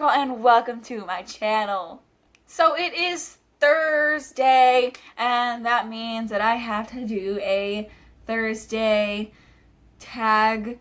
Circle and welcome to my channel. So it is Thursday and that means that I have to do a Thursday tag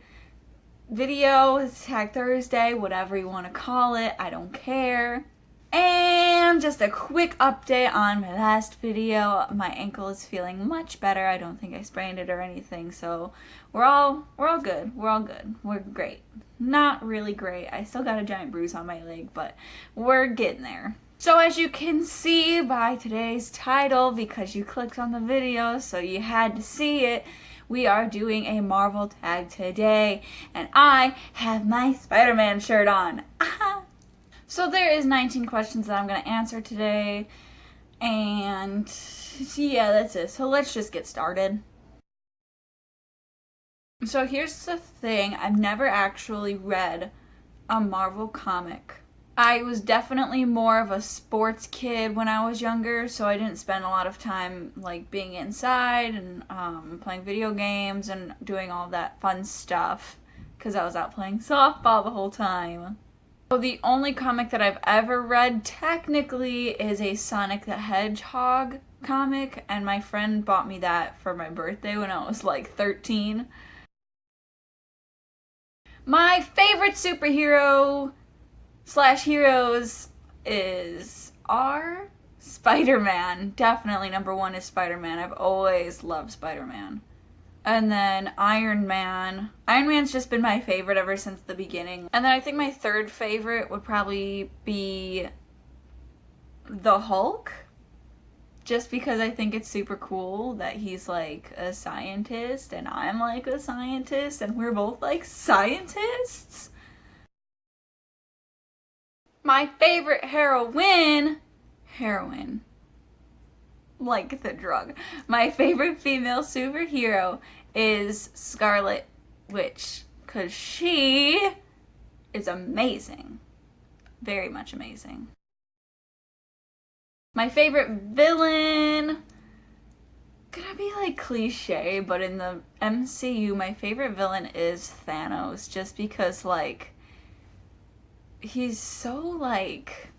video, Tag Thursday, whatever you want to call it, I don't care. And just a quick update on my last video. My ankle is feeling much better. I don't think I sprained it or anything, so we're all good. We're all good. We're great. Not really great. I still got a giant bruise on my leg, but we're getting there. So as you can see by today's title, because you clicked on the video, so you had to see it, we are doing a Marvel tag today, and I have my Spider-Man shirt on. So there is 19 questions that I'm going to answer today, and yeah, that's it. So let's just get started. So here's the thing, I've never actually read a Marvel comic. I was definitely more of a sports kid when I was younger, so I didn't spend a lot of time like being inside and playing video games and doing all that fun stuff because I was out playing softball the whole time. So the only comic that I've ever read technically is a Sonic the Hedgehog comic, and my friend bought me that for my birthday when I was like 13. My favorite superhero / heroes are Spider-Man. Definitely number one is Spider-Man. I've always loved Spider-Man. And then Iron Man. Iron Man's just been my favorite ever since the beginning. And then I think my third favorite would probably be the Hulk. Just because I think it's super cool that he's like a scientist and I'm like a scientist and we're both like scientists. My favorite heroine, like the drug. My favorite female superhero is Scarlet Witch, because she is amazing. Very much amazing. My favorite villain, gonna be like cliche, but in the MCU, my favorite villain is Thanos, just because like, he's so like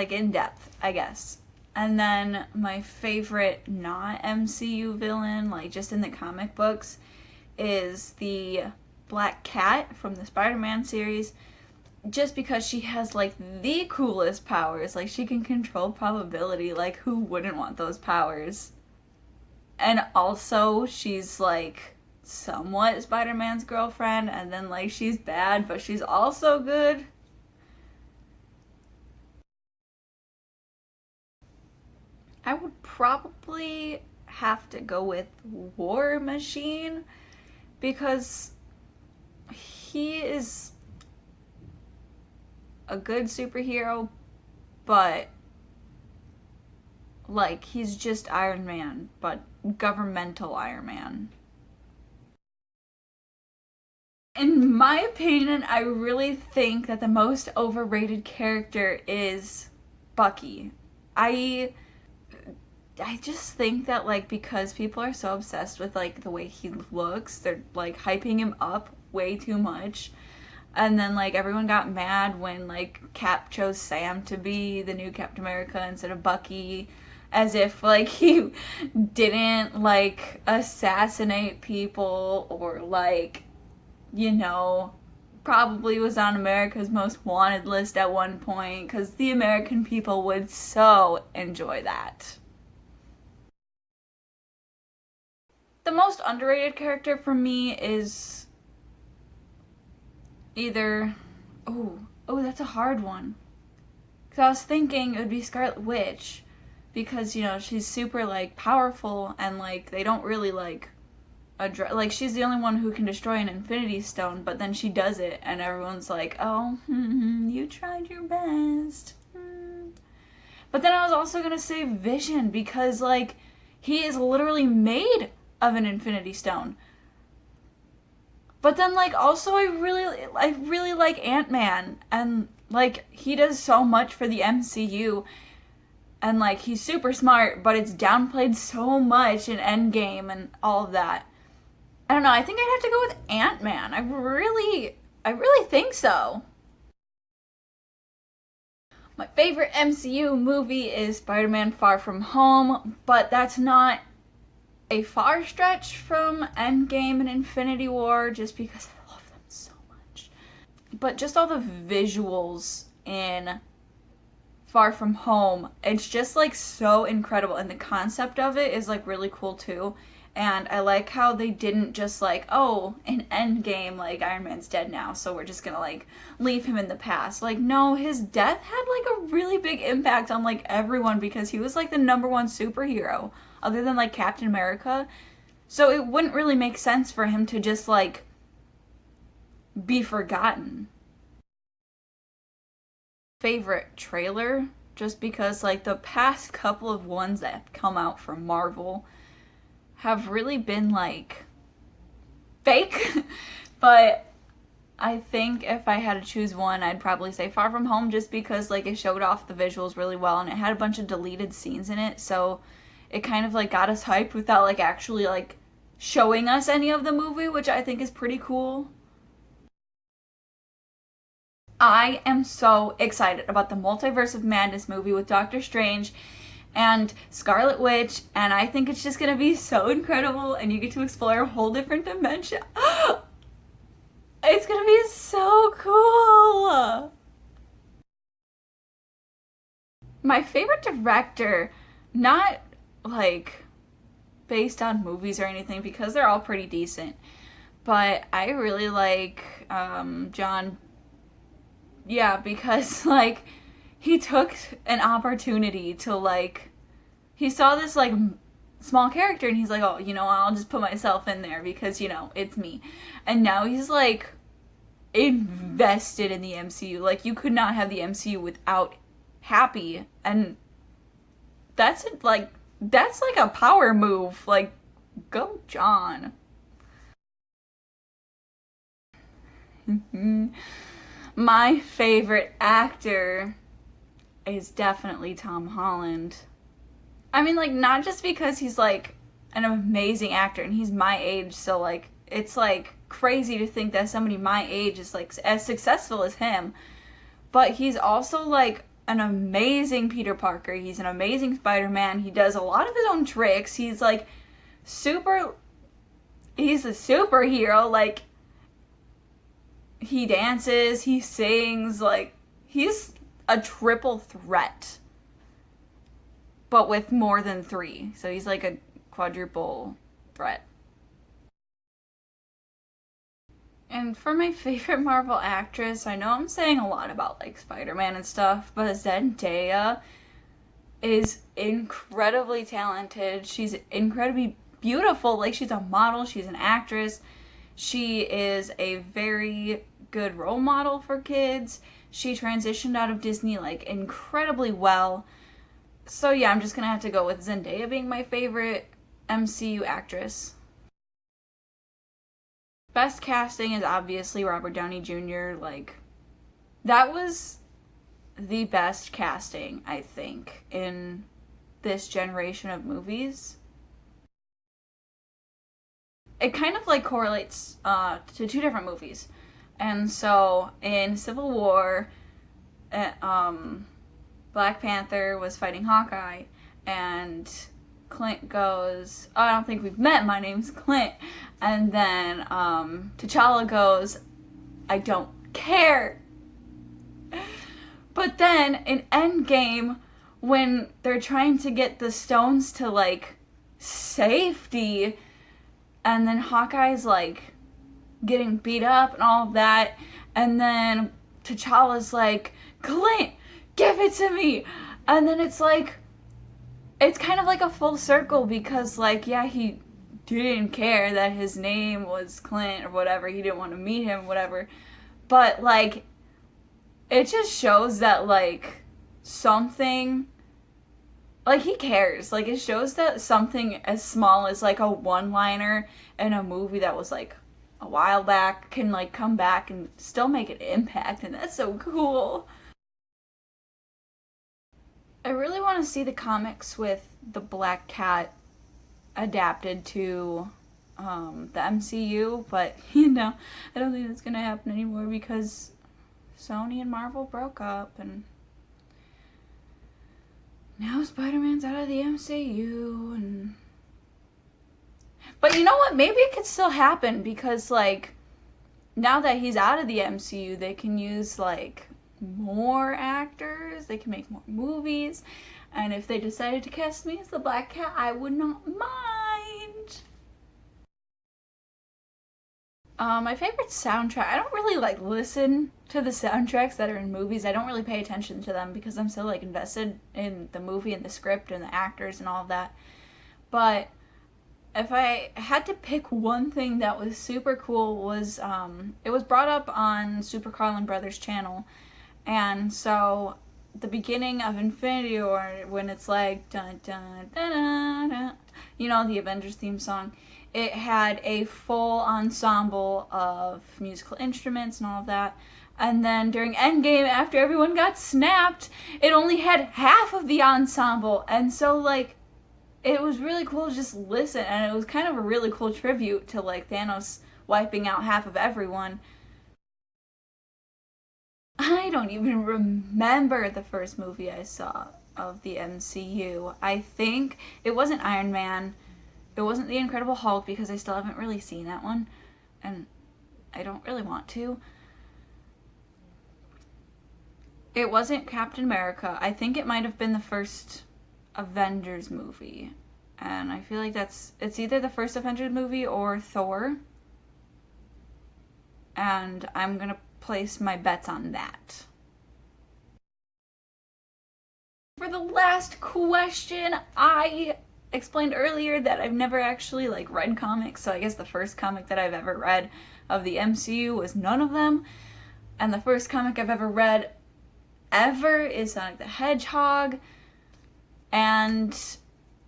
in depth, I guess. And then my favorite not MCU villain, like just in the comic books, is the Black Cat from the Spider-Man series, just because she has like the coolest powers. Like she can control probability, like who wouldn't want those powers? And also she's like somewhat Spider-Man's girlfriend, and then like she's bad but she's also good. I would probably have to go with War Machine because he is a good superhero, but like he's just Iron Man, but governmental Iron Man. In my opinion, I really think that the most overrated character is Bucky. I just think that like because people are so obsessed with like the way he looks, they're like hyping him up way too much. And then like everyone got mad when like Cap chose Sam to be the new Captain America instead of Bucky, as if like he didn't like assassinate people or like, you know, probably was on America's Most Wanted list at one point, because the American people would so enjoy that. The most underrated character for me is either, oh, that's a hard one. Because I was thinking it would be Scarlet Witch, because, you know, she's super, like, powerful, and, like, they don't really, like, like, she's the only one who can destroy an Infinity Stone, but then she does it, and everyone's like, oh, you tried your best. But then I was also gonna say Vision, because, like, he is literally made of an Infinity Stone. But then like also I really like Ant-Man, and like he does so much for the MCU, and like he's super smart, but it's downplayed so much in Endgame and all of that. I don't know, I think I'd have to go with Ant-Man. I really I really think so. My favorite MCU movie is Spider-Man Far From Home, but that's not a far stretch from Endgame and Infinity War just because I love them so much. But just all the visuals in Far From Home, it's just like so incredible, and the concept of it is like really cool too. And I like how they didn't just like, oh, in Endgame, like Iron Man's dead now, so we're just gonna like leave him in the past. Like, no, his death had like a really big impact on like everyone because he was like the number one superhero other than like Captain America. So it wouldn't really make sense for him to just like be forgotten. Favorite trailer, just because like the past couple of ones that have come out from Marvel have really been like fake. But I think if I had to choose one, I'd probably say Far From Home, just because like it showed off the visuals really well and it had a bunch of deleted scenes in it, so it kind of like got us hyped without like actually like showing us any of the movie, which I think is pretty cool. I am so excited about the Multiverse of Madness movie with Doctor Strange and Scarlet Witch, and I think it's just gonna be so incredible, and you get to explore a whole different dimension. It's gonna be so cool! My favorite director, not like based on movies or anything, because they're all pretty decent, but I really like John. Yeah, because like he took an opportunity to like he saw this like small character and he's like, oh, I'll just put myself in there because it's me. And now he's like invested in the MCU. Like, you could not have the MCU without Happy, and that's like a power move. Like, go John. My favorite actor is definitely Tom Holland. I mean, like, not just because he's like an amazing actor and he's my age, so like it's like crazy to think that somebody my age is like as successful as him, but he's also like an amazing Peter Parker. He's an amazing Spider-Man. He does a lot of his own tricks. Super he's a superhero. Like, he dances, he sings, like he's a triple threat, but with more than three. So he's like a quadruple threat. And for my favorite Marvel actress, I know I'm saying a lot about like Spider-Man and stuff, but Zendaya is incredibly talented. She's incredibly beautiful. Like, she's a model, she's an actress. She is a very good role model for kids. She transitioned out of Disney like incredibly well. So yeah, I'm just gonna have to go with Zendaya being my favorite MCU actress. Best casting is obviously Robert Downey Jr. Like, that was the best casting, I think, in this generation of movies. It kind of like correlates to two different movies. And so in Civil War, Black Panther was fighting Hawkeye, and Clint goes, oh, I don't think we've met, my name's Clint. And then T'Challa goes, I don't care. But then in Endgame, when they're trying to get the stones to like safety, and then Hawkeye's like getting beat up and all of that, and then T'Challa's like, Clint, give it to me. And then it's like, it's kind of like a full circle, because like, yeah, he didn't care that his name was Clint or whatever, he didn't want to meet him, whatever, but like, it just shows that like something, like, he cares. Like, it shows that something as small as like a one-liner in a movie that was like a while back can like come back and still make an impact, and that's so cool. I really want to see the comics with the Black Cat adapted to the MCU, but you know, I don't think that's gonna happen anymore because Sony and Marvel broke up, and now Spider-Man's out of the MCU, and but you know what? Maybe it could still happen because like now that he's out of the MCU, they can use like more actors, they can make more movies, and if they decided to cast me as the Black Cat, I would not mind. My favorite soundtrack, I don't really like listen to the soundtracks that are in movies. I don't really pay attention to them because I'm so like invested in the movie and the script and the actors and all of that. But if I had to pick one thing that was super cool was it was brought up on Super Carlin Brothers channel, and so the beginning of Infinity War when it's like dun dun dun dun, dun, you know, the Avengers theme song, it had a full ensemble of musical instruments and all of that. And then during Endgame, after everyone got snapped, it only had half of the ensemble, and so like it was really cool to just listen, and it was kind of a really cool tribute to like Thanos wiping out half of everyone. I don't even remember the first movie I saw of the MCU. I think it wasn't Iron Man. It wasn't The Incredible Hulk because I still haven't really seen that one, and I don't really want to. It wasn't Captain America. I think it might have been the first Avengers movie. And I feel like it's either the first Avengers movie or Thor. And I'm gonna place my bets on that. For the last question, I explained earlier that I've never actually like read comics, so I guess the first comic that I've ever read of the MCU was none of them. And the first comic I've ever read ever is Sonic the Hedgehog, and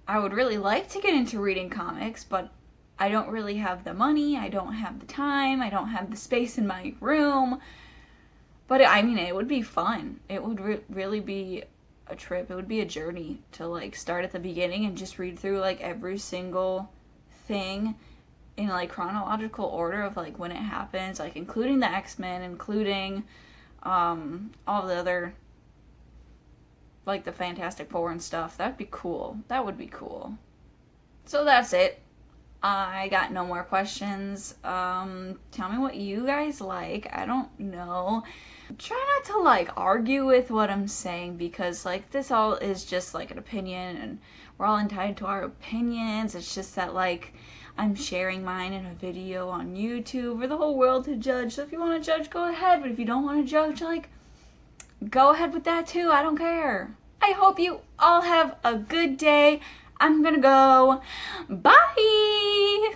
I would really like to get into reading comics, but I don't really have the money, I don't have the time, I don't have the space in my room. But I mean, it would be fun. It would really be a trip. It would be a journey to like start at the beginning and just read through like every single thing in like chronological order of like when it happens, like including the X-Men, including all the other like the Fantastic Four and stuff. That'd be cool. That would be cool. So that's it. I got no more questions. Tell me what you guys like. I don't know. Try not to like argue with what I'm saying because like this all is just like an opinion and we're all entitled to our opinions. It's just that like I'm sharing mine in a video on YouTube for the whole world to judge. So if you want to judge, go ahead. But if you don't want to judge, like, go ahead with that too. I don't care. I hope you all have a good day. I'm gonna go. Bye!